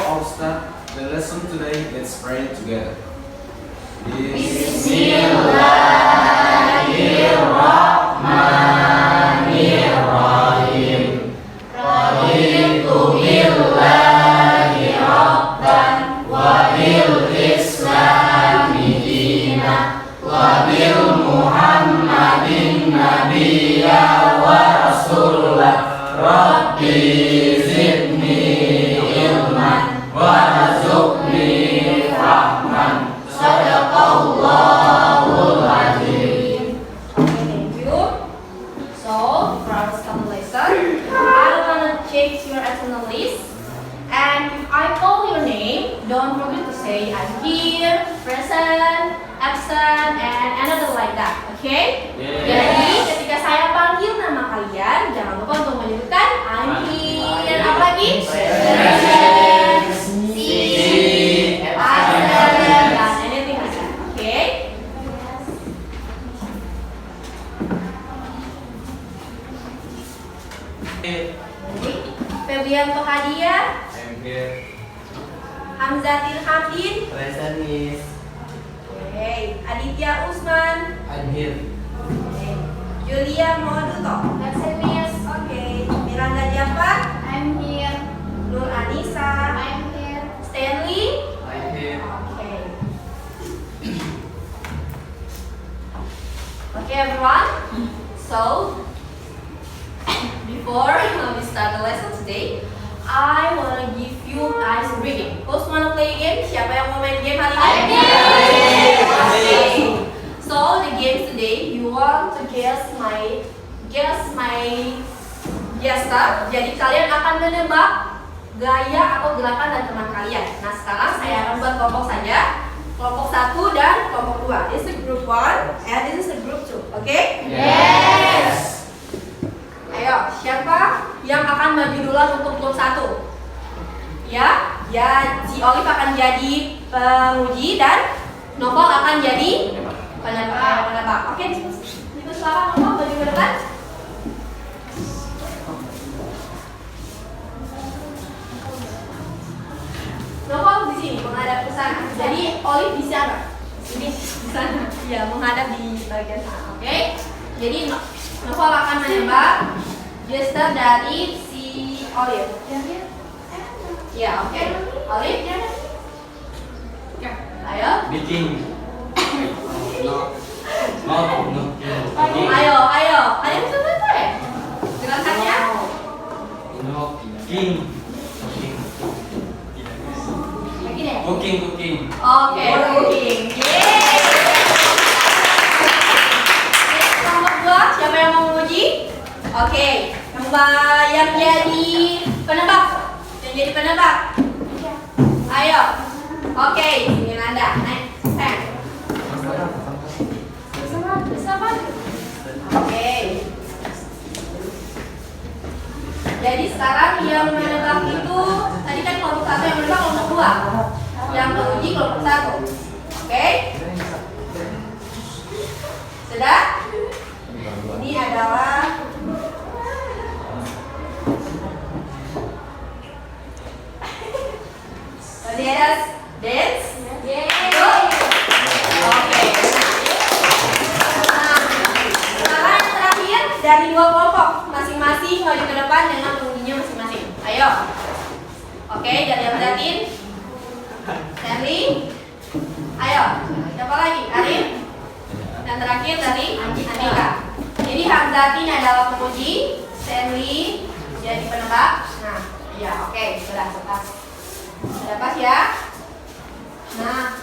I'll start the lesson today, let's pray together. Bismillahirrahmanirrahim. Raditu billahi rabban wa bil islami dina wa bil muhammadin nabiyya wa rasulah. Rabbi zidni ilman warzuqni rahman. Sadaqallahul azim. Thank you. So, for our second lesson, I wanna check your attendance list. And if I call your name, don't forget to say I'm here, present, absent, and another like that. Okay? Jadi ketika saya panggil nama kalian, jangan lupa untuk menyebutkan I'm here. Apa lagi? Present, see, absent, dan anything like that. Okay? Febrianto Hadiah, I'm here. Hamzatil Hamdin, Present Miss. okay. Aditya Usman, I'm here. okay. Julia Moduto, Present Miss. okay. Miranda Jafar, I'm here. Nur Anissa, I'm here. Stanley, I'm here. okay. Okay everyone, so before we start the lesson today, I wanna give you guys a game. Who's wanna play a game? Siapa yang mau main game hari ini? Okay. So the game today, you want to guess my gesture. Jadi kalian akan menebak gaya atau gerakan dan teman kalian. Nah sekarang saya akan buat kelompok saja. Kelompok 1 dan kelompok 2. This is group 1 and this is group 2. Okay? Yes. Ayo, siapa yang akan maju duluan untuk grup 1? Ya, si Olive akan jadi penguji dan Novel akan jadi penebak. Oke, silakan Novel maju ke depan. Novel di sini menghadap ke sana. Jadi Olive di sana. Sini di sana. Ya, menghadap di bagian sana. Oke. Jadi Novel akan menembak gesture dari si Olive. Ya, oke. Olive. Ayo. Bikin. No. Ayo. Kalian bisa bantu ya? Gerakannya. No. King. Begini. Cooking. Oke, cooking. Yeay. Kelompok 2, siapa yang mau menguji? Oke, yang jadi penebak. Ayo. Oke, ini Nanda. Naik. Bersama. Oke. Jadi sekarang yang menebak itu tadi kan kelompok 1 yang menebak kelompok 2. Yang menguji kelompok 1. Oke? Sudah? Ini adalah dance. Oke. Nah, sekarang yang terakhir dari 2 kelompok masing-masing maju ke depan dengan pengujinya masing-masing. Ayo. Oke, dari yang liatin. Stanley. Ayo. Siapa lagi? Arif. Dan terakhir dari Andika. Jadi Hamzatin adalah penguji, Stanley jadi penebak. Nah, ya oke, sudah pas. Sudah pas ya. Nah,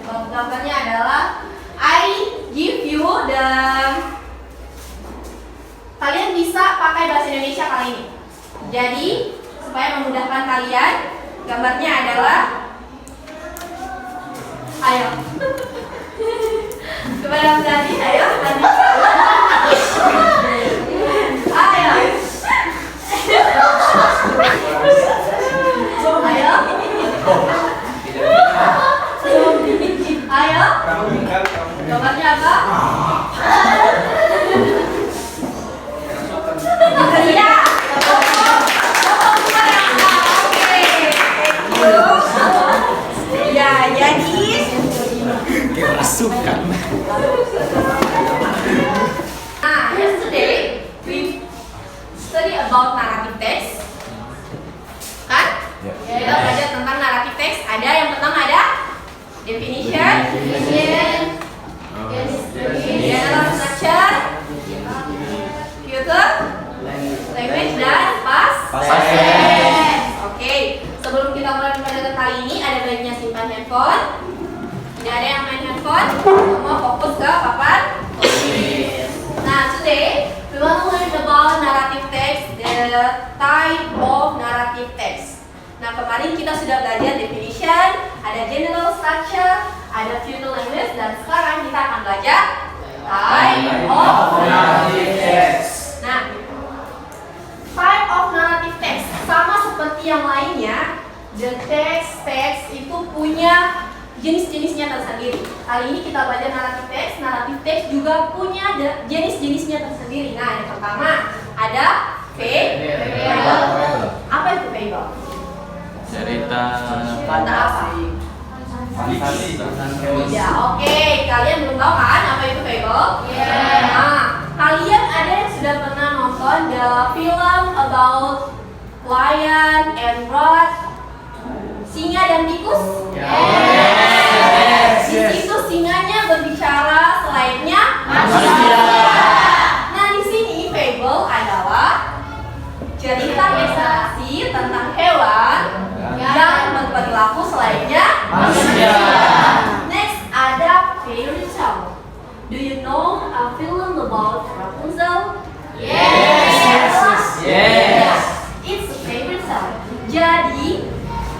gambarnya adalah I give you the. Kalian bisa pakai bahasa Indonesia kali ini. Jadi supaya memudahkan kalian, gambarnya adalah. Ayo. Kepada Hamzatin, ayo. Ayo. Gambarnya apa? Iya. Oke. Nah, yesterday we study about narrative text. Kan? Kita belajar tentang narrative text. Ada yang pertama ada definition, general structure, future, language, dan past tense. Oke, sebelum kita mulai pelajaran kali ini, ada baiknya simpan handphone. Tidak ada yang main handphone, semua fokus ke papan tulis. Nah, today we want to learn about narrative text, the type of narrative text. Nah, kemarin kita sudah belajar definition, ada general structure, ada future language, dan sekarang kita akan belajar type of narrative text. Nah, type of narrative text sama seperti yang lainnya, the text itu punya jenis-jenisnya tersendiri. Kali ini kita belajar narrative text juga punya jenis-jenisnya tersendiri. Nah, yang pertama ada fable. Apa itu fable? Cerita Fantasi. fantasi. Ya, oke. Kalian belum tahu kan apa itu fable? Nah, kalian ada yang sudah pernah nonton the film about lion and rat, singa dan tikus? Di situ singanya berbicara, selainnya manusia. Nah, di sini fable adalah cerita narasi tentang hewan yang berperilaku selainnya manusia. Next ada fairy tale. Do you know a film about Rapunzel? Yes. It's a fairy tale. Jadi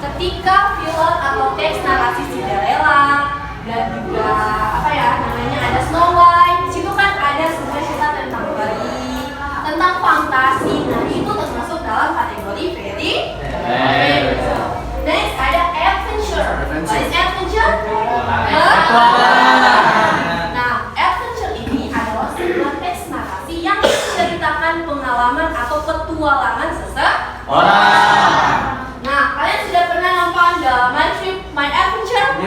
ketika film atau teks narasi Cinderella dan juga ada Snow White, situ kan ada semua cerita tentang peri, tentang fantasi. Nah, itu termasuk dalam kategori fairy tale. Next ada adventure. What is adventure? Nah, adventure ini adalah sebuah teks narasi yang menceritakan pengalaman atau petualangan seseorang. Nah, kalian sudah pernah nonton The My Trip, My Adventure?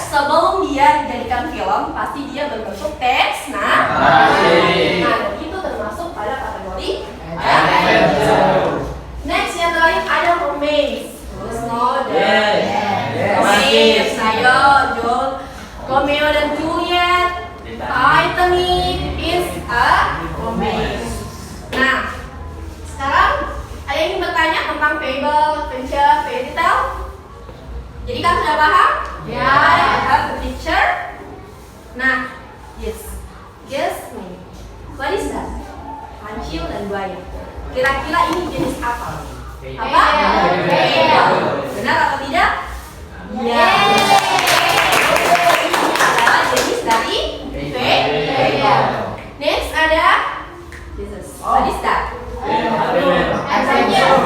Sebelum dia dijadikan film, pasti dia berbentuk teks narasi. Nah, dan itu termasuk pada kategori adventure. Next yang terakhir ada romance. Terus romance. Ayo, Romeo dan Juliet, Titanic is a romance. Nah, sekarang ada yang ingin bertanya tentang fable, adventure, fairy tale? Jadi kan sudah paham? Ya, have the picture. Nah, guess me. What is that? Kancil dan buaya. Kira-kira ini jenis apa? Apa? Fable. Benar atau tidak? Ya. Ini adalah jenis dari fable. Next ada what is that? Adventure.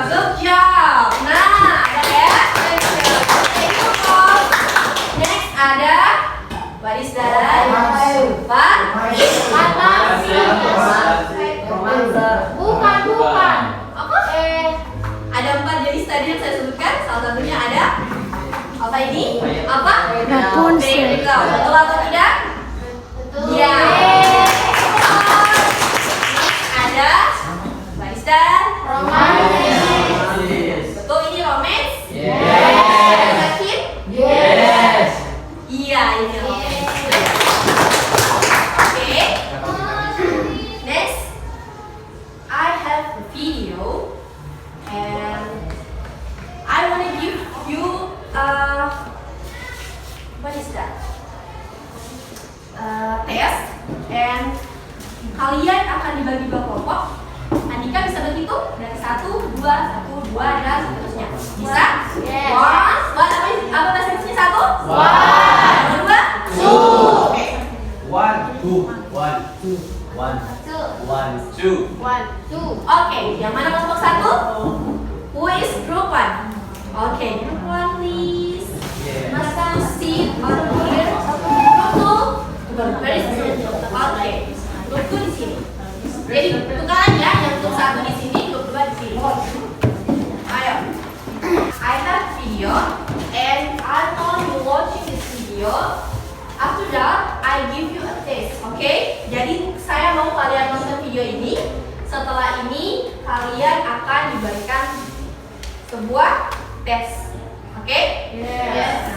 Good job. Nah, ada adventure. Next ada what is that? Bukan. Apa? Ada 4 jenis tadi yang saya sebutkan. Salah satunya ada apa ini? Apa? Rapunzel. Betul atau tidak? Ya. Ada what is that? Romance. Betul, ini romance? Yakin? Iya, ini romance. Oke. Next, I have a video and I want to give you what is that? Test, and kalian akan dibagi 2 kelompok. Andika bisa berhitung dari 1, 2, dan seterusnya. Bisa? Apa bahasa Inggrisnya 1? Yang kedua? 2. Oke. 1, 2, 1, 2. Oke, yang mana kelompok 1? Who is group 1? Oke, group 1 please. Must you sit over here? Group 2? Where is group 2? Oke, group 2 di sini. Jadi tukaran ya, yang group 1 di sini, group 2 di sini. Ayo. I have video and I'm only watching mau kalian nonton video ini. Setelah ini kalian akan diberikan sebuah tes. Oke? Yes.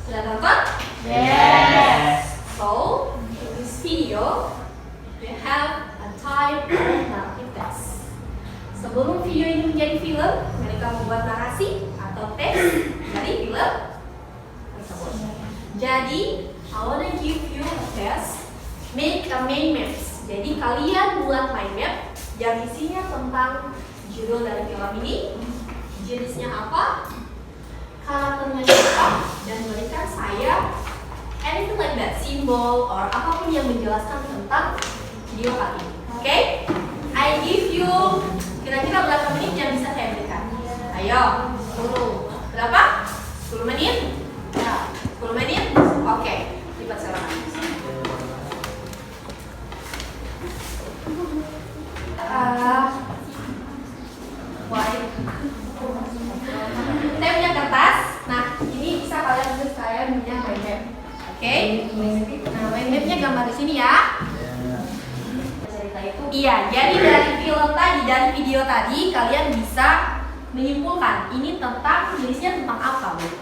Sudah nonton? Yes. So, in this video, we have a time alternative test. Sebelum video ini menjadi film, mereka membuat narasi atau teks dari film tersebut. Jadi, I wanna give you a test, make a mind maps. Jadi kalian buat mind map yang isinya tentang judul dari film ini, jenisnya apa, karakternya siapa, dan berikan saya anything like that, simbol or apapun yang menjelaskan tentang video kali ini. Oke? I give you kira-kira berapa menit yang bisa saya berikan? Ayo, 10. Berapa? 10 menit? Ya, 10 menit? Oke, lipat silakan. Saya punya kertas. Nah, ini bisa kalian tulis saya punya mind map. Oke? Nah, mind mapnya gambar di sini ya. Cerita itu. Iya, jadi dari film tadi, dari video tadi kalian bisa menyimpulkan ini tentang jenisnya tentang apa, gitu.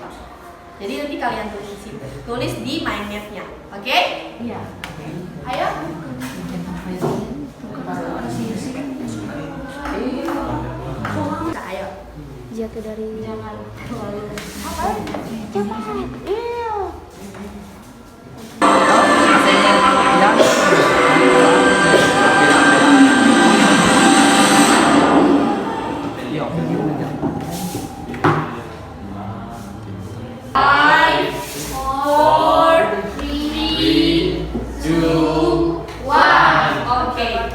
Jadi nanti kalian tulis di situ. Tulis di mind mapnya. Oke? Iya. Ayo. Ayo. Jatuh dari jangan apa? Jangan. Iya. Five, four, three, two, one. Okay.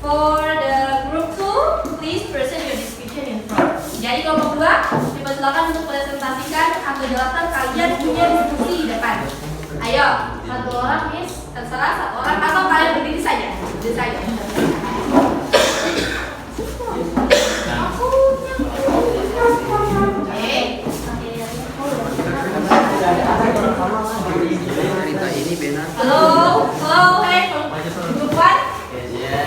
For the group 2, please present your description in front. Jadi kelompok 2, dipersilakan untuk presentasikan atau jelaskan kalian punya diskusi di depan. Ayo, satu orang, Miss. Terserah satu orang atau kalian berdiri saja. Berdiri saja. Hello, hey, group 1.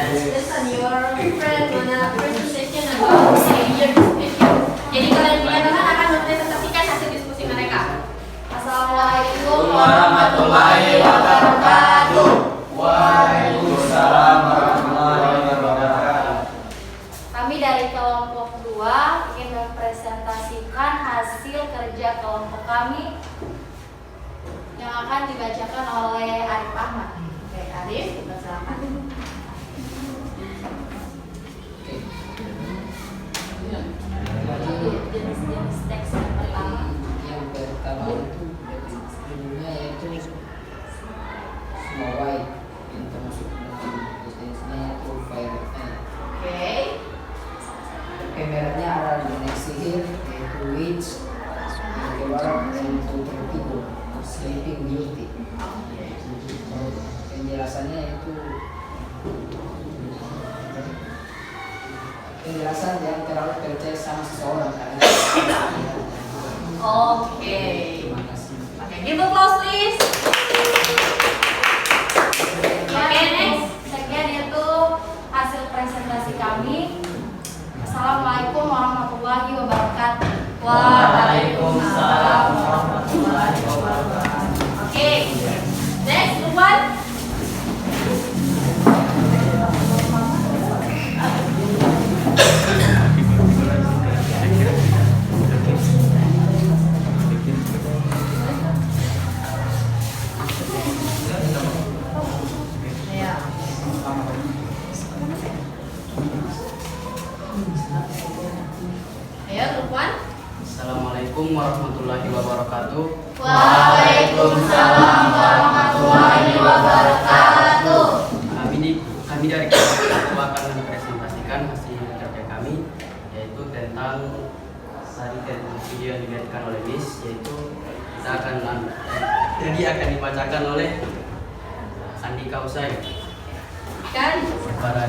Listen, your friend wanna presentation about your discussion. Jadi kalian punya teman akan mempresentasikan hasil diskusi mereka. Assalamualaikum warahmatullahi wabarakatuh. Waalaikumsalam warahmatullahi wabarakatuh. Kami dari kelompok 2 ingin mempresentasikan hasil kerja kelompok kami yang akan dibacakan oleh Arif Ahmad. Oke, Arif, silakan. Jenis-jenis teks yang pertama. Yang pertama itu judulnya yaitu Snow White, yang termasuk jenisnya itu Violet. Oke. Pemerannya ada Nenek Sihir, yaitu Witch, yang kedua yaitu Vertigo, Sleeping Beauty. Penjelasannya itu penjelasan yang terlalu percaya sama seseorang karena Oke. terima kasih. Oke, give applause please. Oke, next. Sekian itu hasil presentasi kami. Assalamualaikum warahmatullahi wabarakatuh. Waalaikumsalam warahmatullahi wabarakatuh. Oke. Next, Lukman. Ya. Ayo, Lukman. Assalamualaikum warahmatullahi wabarakatuh. Waalaikumsalam warahmatullahi wabarakatuh. Kami dari kelompok akan mempresentasikan hasil kerja kami, yaitu tentang video yang dilihatkan oleh Miss, yaitu kita akan dibacakan oleh Andika Usai. Kan? Para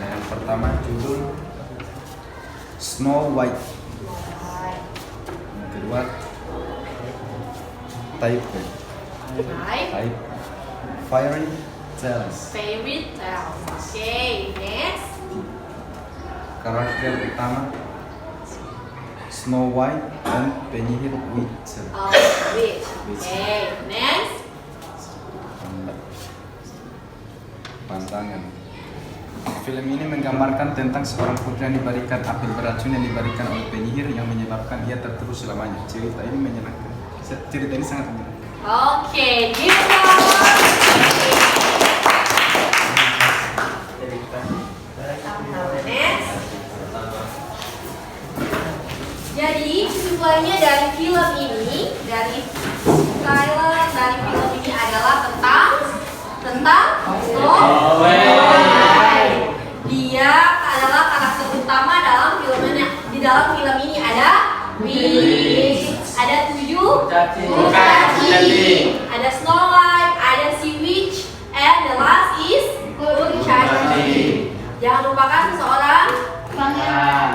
Yang pertama judul Snow White. Yang kedua Type Type Fairy Tales. fairy tale. Oke, next. Karakter utama Snow White dan penyihir witch. Oh, which? Oke, next. Pantangan. Film ini menggambarkan tentang seorang putri yang diberikan apel beracun yang diberikan oleh penyihir yang menyebabkan ia terterus selamanya. Cerita ini menyenangkan. Cerita ini sangat menyenangkan. Oke, give applause. Next. Jadi kesimpulannya dari film ini, dari trailer dari film ini adalah tentang Snow White. Dia adalah karakter utama dalam filmnya. Di dalam film ini ada witch, ada 7 kurcaci, ada Snow White, ada si witch, and the last is kurcaci. Jangan lupakan seseorang pangeran.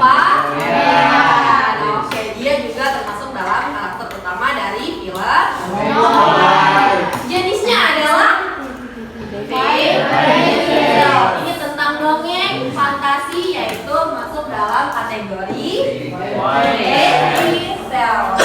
Oke, dia juga termasuk dalam karakter utama dari film. Jenisnya adalah fairy tale. Ini tentang dongeng fantasi, yaitu masuk dalam kategori fairy tale.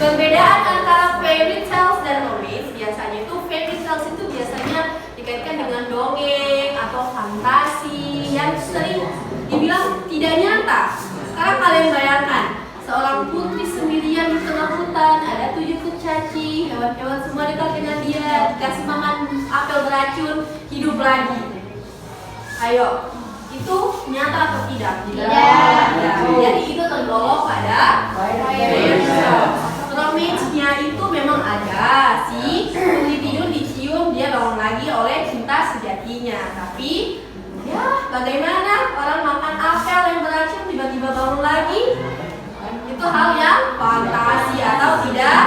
Perbedaan antara fairy tales dan romance, biasanya itu fairy tales itu biasanya dikaitkan dengan dongeng atau fantasi yang sering dibilang tidak nyata. Sekarang kalian bayangkan, seorang putri sendirian di tengah hutan, ada 7 kurcaci, hewan-hewan semua dekat dengan dia, dikasih makan apel beracun, hidup lagi. Ayo, itu nyata atau tidak? Tidak. Jadi itu tergolong pada fairy tale. Romance-nya itu memang ada sih, putri tidur dicium, dia bangun lagi oleh cinta sejatinya. Tapi ya bagaimana orang makan apel yang beracun tiba-tiba bangun lagi? Itu hal yang fantasi atau tidak?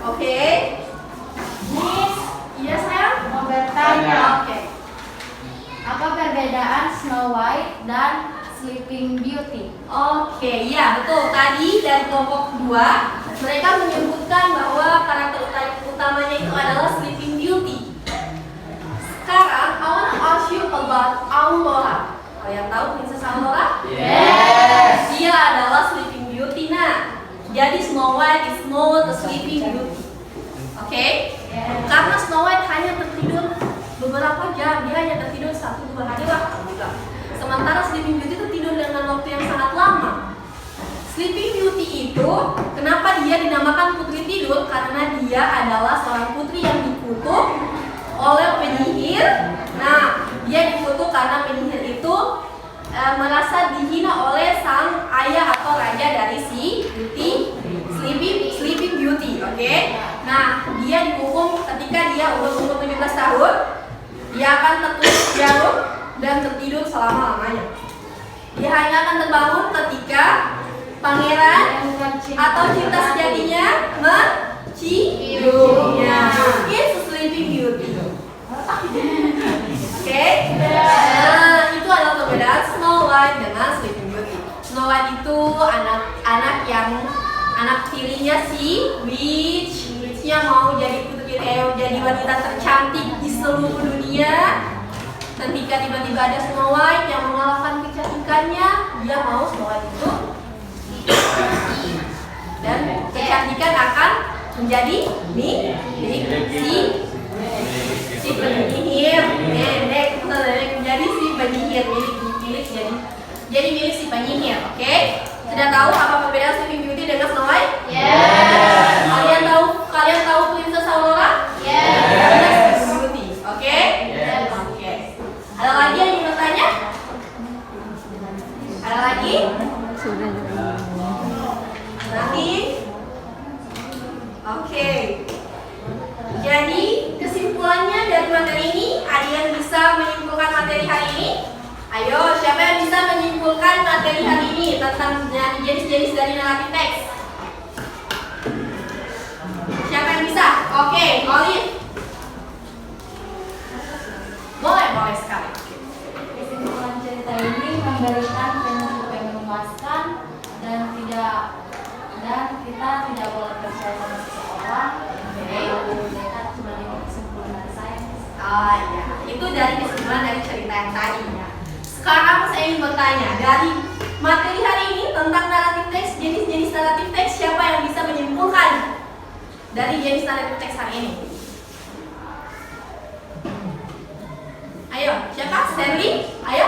Oke. Miss, Iya sayang? mau bertanya, Oke. apa perbedaan Snow White dan Sleeping Beauty? Oke, iya betul. Tadi dari kelompok 2 mereka menyebutkan bahwa karakter utamanya itu adalah Sleeping Beauty. Sekarang I wanna ask you about Aurora. Kalian tahu Princess Aurora? Yes. Dia adalah Sleeping Beauty. Nah, jadi Snow White is not a Sleeping Beauty. Oke? Karena Snow White hanya tertidur beberapa jam, dia hanya tertidur 1-2 hari lah. Sementara Sleeping Beauty itu tidur dengan waktu yang sangat lama. Sleeping Beauty itu, kenapa dia dinamakan putri tidur? Karena dia adalah seorang putri yang dikutuk oleh penyihir. Nah, dia dikutuk karena penyihir itu merasa dihina oleh sang ayah atau raja dari si Sleeping Beauty. Oke? Nah, dia dihukum ketika dia umur 17 tahun. Dia akan tertutup jarum dan tertidur selama-lamanya. Dia hanya akan terbangun ketika pangeran atau cinta sejatinya menciumnya. It's Sleeping Beauty. White dengan Sleeping Beauty. Snow White itu anak tirinya si Witch-nya mau jadi wanita tercantik di seluruh dunia. Ketika tiba-tiba ada Snow White yang mengalahkan kecantikannya, dia mau Snow White itu dan kecantikan akan menjadi si penyihir menjadi si penyihir milik si penyihir. Oke? Sudah tahu apa perbedaan Sleeping Beauty dengan Snow White? Yes. Kalian tahu Princess Aurora? Yes. Sleeping Beauty. Oke? Yes. Oke. Ada lagi yang ingin bertanya? Ada lagi? Nanti? Oke. Jadi kesimpulannya dari materi ini, ada yang bisa menyimpulkan materi hari ini? Ayo, siapa yang bisa menyimpulkan materi hari ini tentang jenis-jenis dari naratif teks? Siapa yang bisa? Oke, Olive. Boleh sekali. Kesimpulan cerita ini memberikan prinsip yang memuaskan dan kita tidak boleh percaya sama seseorang. Lalu dekat sebagai kesimpulan dari saya. Oh ya, itu dari kesimpulan dari cerita yang tadi ya. Sekarang saya ingin bertanya, dari materi hari ini tentang naratif teks, jenis-jenis naratif teks, siapa yang bisa menyimpulkan dari jenis naratif teks hari ini? Ayo, siapa? Stanley? Ayo.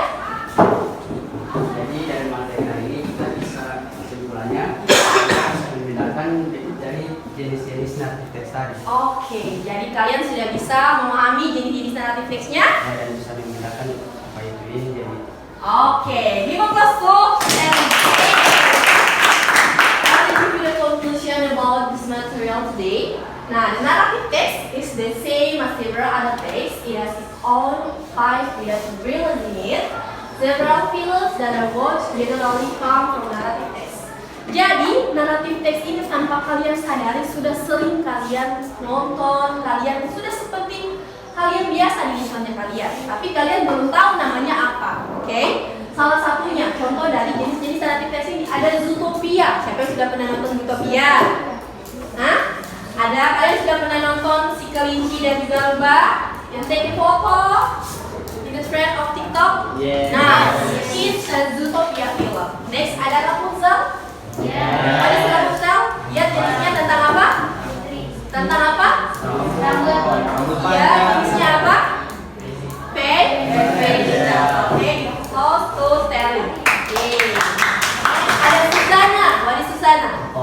Jadi dari materi hari ini kita bisa kesimpulannya kita bisa membedakan dari jenis-jenis naratif teks tadi. Oke, jadi kalian sudah bisa memahami jenis-jenis naratif teksnya? Dan bisa membedakan apa itu ini jadi. Oke, give applause for Stanley. I'll give you the conclusion about this material today. Now, the narrative text is the same as several other texts. It has its own 5 written rules in it. Several pillars that are words generally come from narrative text. Jadi, naratif teks ini tanpa kalian sadari sudah sering kalian nonton, kalian sudah seperti kalian biasa di lingkungan kalian. Tapi kalian belum tahu namanya apa, oke? Salah satunya, contoh dari jenis-jenis naratif teks ini ada Zootopia. Siapa yang sudah pernah nonton Zootopia? Hah? Ada? Kalian sudah pernah nonton si kelinci dan juga lebah yang take foto in the trend of TikTok? Yes. Nah, it's a Zootopia film. Next ada Rapunzel. Ada si Rapunzel. Dia jenisnya tentang apa? Tentang apa? Ya, jenisnya apa? Fairy tale. Oke, close to telling. Oke. Ada Susana. What is Susana?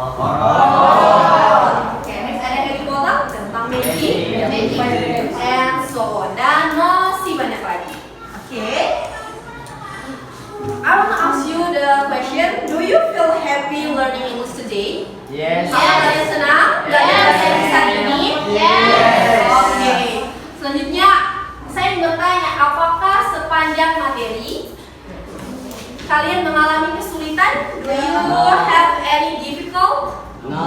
Oke, next ada Harry Potter tentang magic, and so on. Dan masih banyak lagi. Oke. I want to ask you the question. Do you feel happy learning English today? Yes. Apakah kalian senang belajar bahasa Inggris hari ini? Yes. Oke. Selanjutnya, saya ingin bertanya, apakah sepanjang materi kalian mengalami kesulitan? Do you have any difficult? No.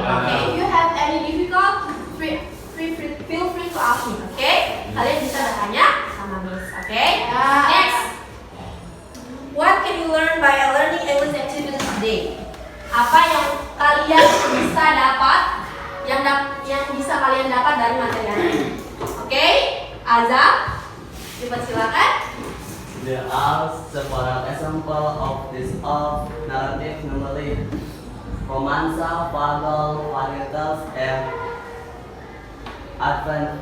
Okay, if you have any difficult, feel free to ask me. Okay? Kalian bisa bertanya sama Miss. Okay? Next, what can you learn by learning English activities today? Apa yang kalian bisa dapat, yang bisa kalian dapat dari materi ini? Okay? Azam, dipersilakan. There are several examples of this of narrative normally romanza, fable, fairy tales, and advent.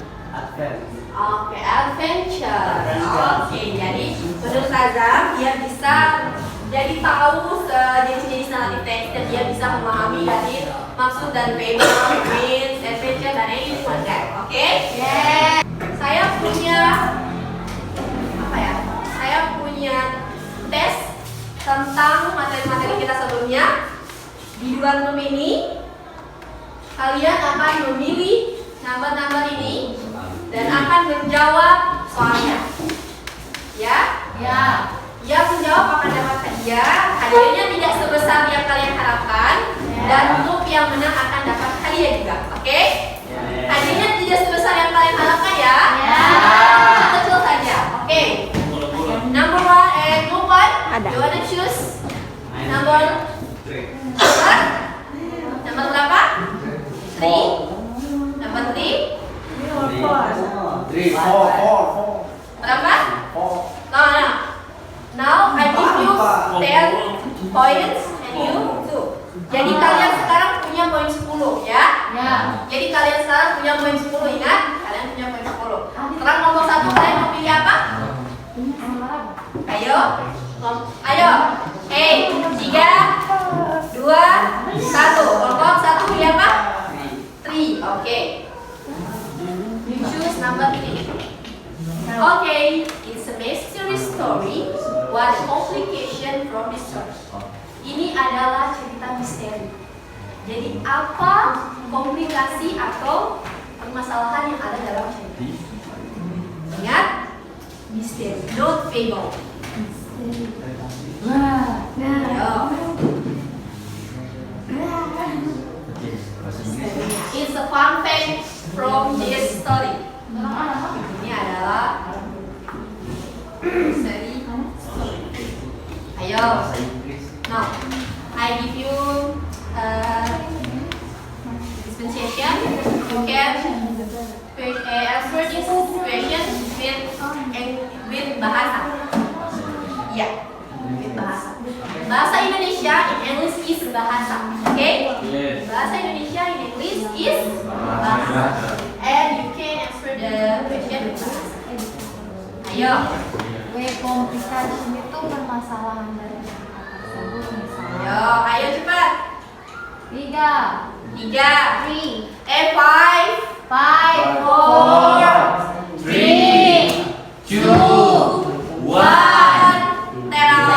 Oke, adventure. Adventure. Oke, jadi menurut Azam dia bisa jadi tahu jenis-jenis naratif teks dan dia bisa memahami dari maksud dan fable, myth, adventure dan anything like that. Oke? Yeah. Saya punya apa ya? Saya punya tes tentang materi-materi kita sebelumnya. Di 2 room ini kalian akan memilih nomor-nomor ini dan akan menjawab soalnya. Ya? Ya. Yang menjawab akan dapat hadiah. Hadiahnya tidak sebesar yang kalian harapkan dan grup yang menang akan dapat hadiah juga. Oke? Hadiahnya tidak sebesar yang kalian harapkan ya. Kecil saja. Oke. Number 1 and You wanna choose number number berapa? 3. Number 3. Berapa? No. Now I give you 10 points and you 2. Jadi kalian sekarang punya poin 10 ya? Ya. Jadi kalian sekarang punya poin 10, ingat? Kalian punya poin 10. Sekarang nomor 1 kalian mau pilih apa? Ayo. Ayo. 3, 2, 1. Kelompok 1 pilih apa? 3. Oke. You choose number 3. Okay, it's a mystery story. What complication from this story? Ini adalah cerita misteri. Jadi apa komplikasi atau permasalahan yang ada dalam cerita? Ingat, misteri, not fable. Ayo. It's a fun fact from this story. Ini adalah misteri. Ayo. Now, I give you dispensation. You can answer this question with bahasa. Ya, with bahasa. Bahasa Indonesia in English is bahasa. Okay? Bahasa Indonesia in English is bahasa. And you can answer the question with bahasa. Ayo. Complication itu permasalahan dari kata tersebut misalnya. Ayo cepat. 3, 5, 5, 4, 3, 2, 1. Terang.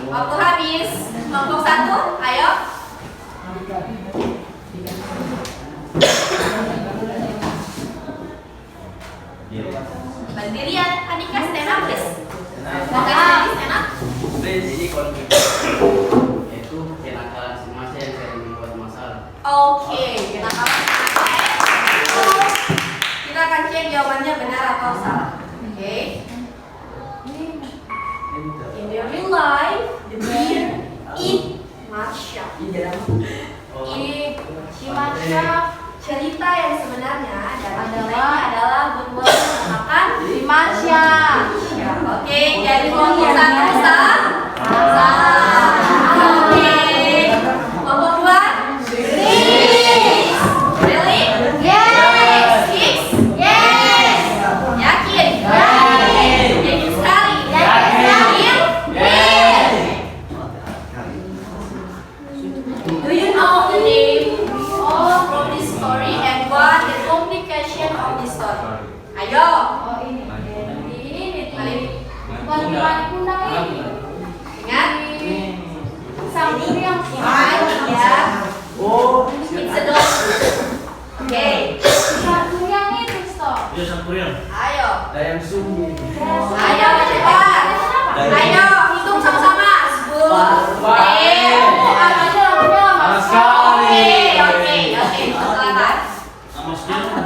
Waktu habis. Kelompok 1, ayo. Berdiri ya, Andika, stand up please. Stand up. Jadi konflik itu kenakalan si Mas yang sering membuat masalah. Oke, kenakalan. Kita akan cek jawabannya benar atau salah. Oke. In the real life, the bear eat Marsha. Ini si Marsha, cerita yang sebenarnya adalah beruang makan si Marsha. Oke, jadi kelompok 1 salah. Oke. Kelompok 2? Really? Yes. Six? Yes. Yakin? Yakin sekali? Yakin. Yes. Do you know the name of this story and what the complication of this story? Ayo. Oh ini bukan kundang ini. Ingat? Sang yang Ya. It's a dog. Oke. satu yang itu stop. Ayo. Dayang Sumi. Ayo cepat. Ayo hitung sama-sama. 10. Oke. Silakan.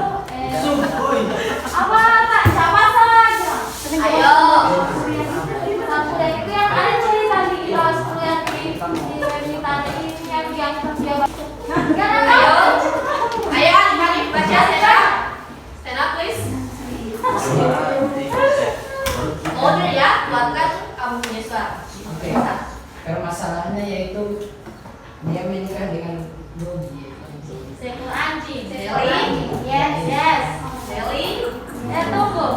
Apa tak siapa saja. Ayo. Satu itu yang ada cerita di kelas yang di tadi ini yang dia Ayo. Ayo Hanif baca stand up. Stand up please. Order ya, buatkan kamu punya suara. Oke. Permasalahannya yaitu dia menikah dengan Dodi. seekor anjing. Really? Yes. Really? Tunggu.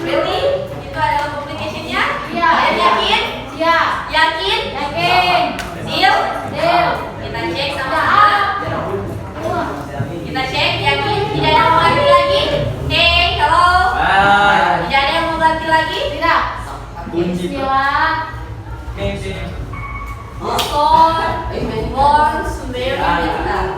Really? Itu adalah complication-nya? Iya. Kalian yakin? Ya. Yakin? Yakin. Deal? Deal. Kita cek sama-sama. Kita cek, yakin? Tidak ada yang mau ganti lagi? Hello? Tidak ada yang mau ganti lagi? Tidak. Bismillah. Skor wants to marry Mirta.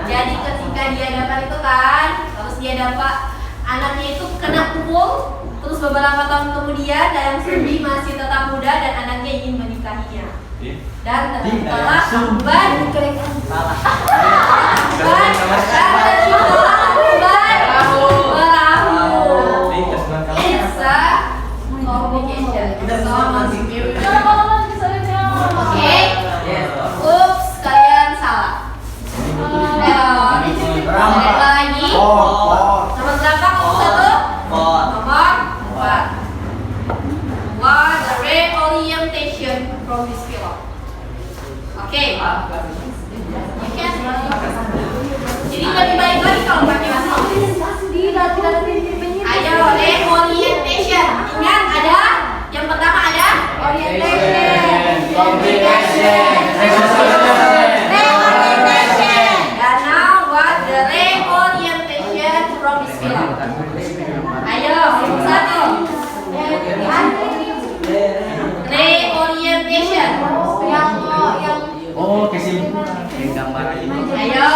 Jadi ketika dia dapat itu kan, terus dia dapat anaknya itu kena pukul, terus beberapa tahun kemudian Dayang Sumbi masih tetap muda dan anaknya ingin menikahinya. Dan terciptalah Akbar perahu. It's a Sama superior. Kalau misalnya. Oke. Ups, kalian salah. Sekali lagi. Nomor berapa kamu satu? Nomor 4. What the reorientation from this film? Oke. You can. Jadi lebih baik lagi kalau pakai bahasa Inggris. Ayo, reorientation. Ingat ada yang pertama ada orientation, communication, reorientation. Dan now what the reorientation from this film? Ayo, satu. Reorientation. Oh, kesimpulan gambar ini. Ayo.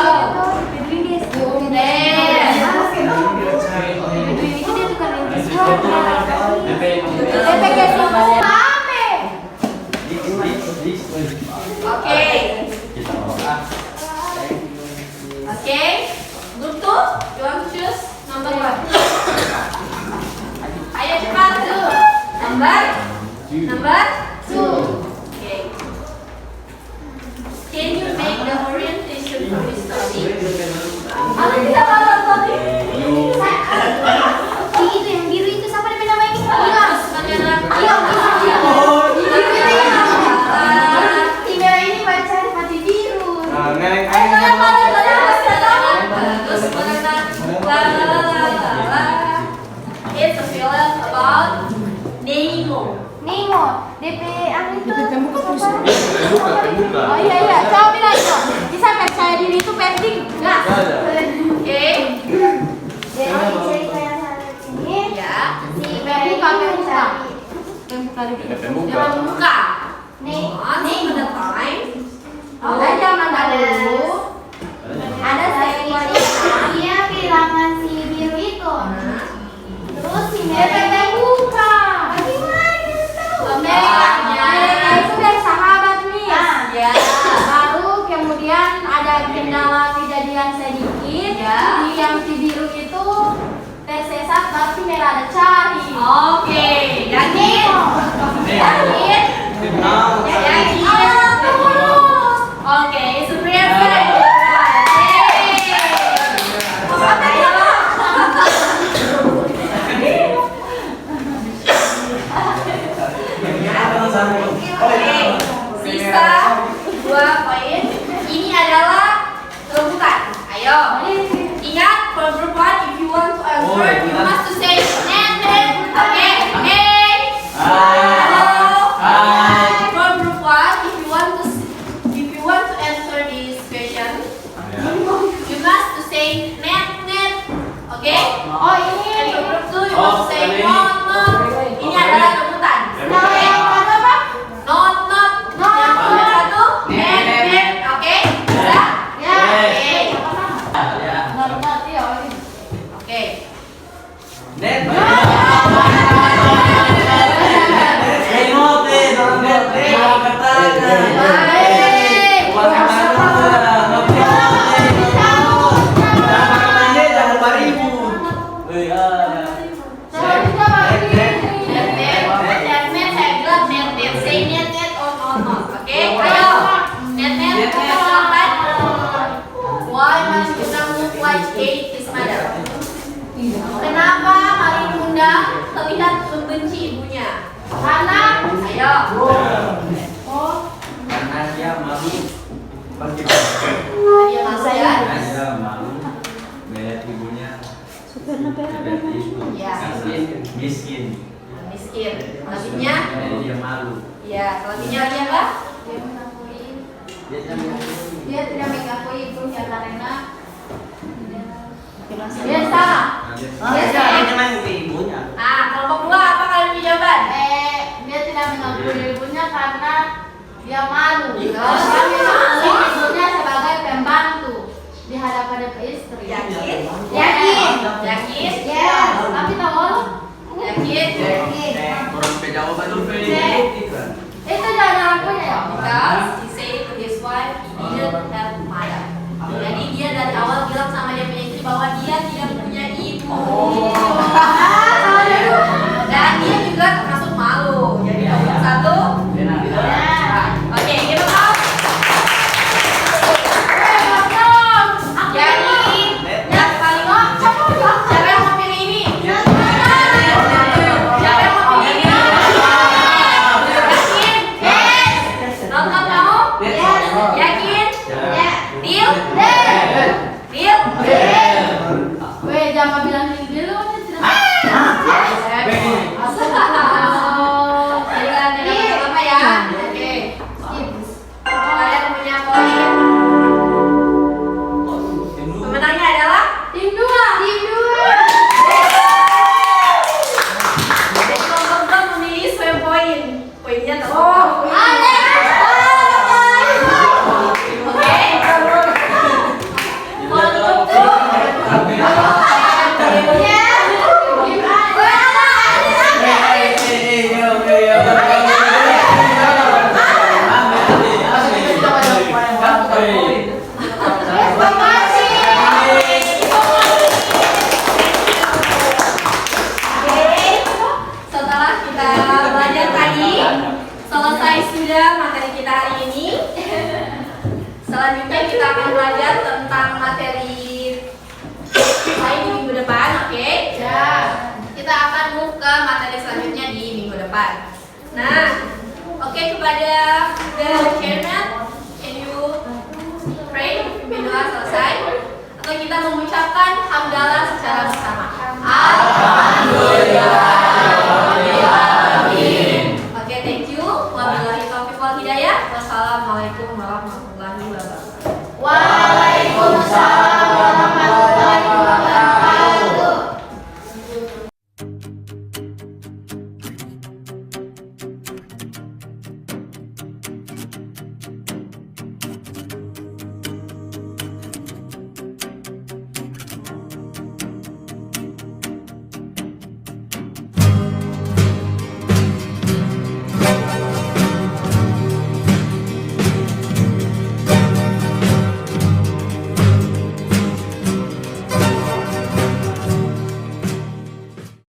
Oke. Oke. Group 2, you want to choose number 1? Ayo cepat tuh. Number 2. Okay. Can you make the orientation for this study? Aku tidak mau nonton ini. Itu yang biru itu siapa namanya? Gilang. Tim merah ini pacar mati biru. It's a film about Nemo. Nemo, DP anu itu. Oh iya, coba bilang itu. Bisa percaya diri itu penting. Enggak. Oke. Jadi cerita yang satu ini. Ya. Si Berry pemuka. Jangan buka. Nih, Nih pada time. ada zaman dahulu. Ada seekor ikan. Dia kehilangan si biru itu. Terus si Berry buka. Mereka itu dari sahabat nih. Ya. Baru kemudian ada kendala kejadian sedikit. Ya. Yang si biru itu tersesat tapi merah ada cari. Oke. Yakin? Yakin? Yakin? Oke, Supriya Sky. Sisa 2 poin. Ini adalah rebutan. Ayo. Ingat, for group 1, if you want to answer, you must to say net. Okay? Hey. Hello. For group 1, if you want to answer this question, you must to say net. Okay? Oh ini. And for group 2, you must to say not. Ini adalah rebutan. Nah, yang mana Pak? Not. Yang nomor 1, net. Oke? Bisa? Ya. Oke. Benar-benar iya. Oke. Kenapa Maling Bunda terlihat membenci ibunya? Karena Ayo. Karena dia malu. Dia masuk ya? Dia malu melihat ibunya seperti itu. Ya. Miskin. Miskin. Lebihnya? Jadi dia malu. Ya. Lebihnya lagi apa? dia tidak mengakui ibunya karena biasa. Ibunya. Ah, kelompok 2 apa kalian punya jawaban? Dia tidak mengakui ibunya karena dia malu. Ya. Dia mengakui ibunya sebagai pembantu di hadapan istri. Yakin? Yakin. Yakin? Yes. Tapi tahu? Yakin? Orang pejabat itu Itu jangan punya ya. Because he said to his wife he didn't have mother. Jadi dia dari awal bilang sama dia punya istri bahwa dia tidak punya ibu. Dan dia juga termasuk malu. Ininya tertutup. Oke. Setelah kita belajar tadi, selesai sudah materi kita hari ini. Selanjutnya kita akan belajar tentang materi lain di minggu depan, oke? Ya. Kita akan move ke materi selanjutnya di minggu depan. Nah, oke, kepada the chairman, can you pray berdoa selesai? Atau kita mengucapkan hamdalah secara bersama. Alhamdulillah. Oke, thank you. Wabillahi taufiq wal hidayah. Wassalamualaikum warahmatullahi wabarakatuh. Waalaikumsalam.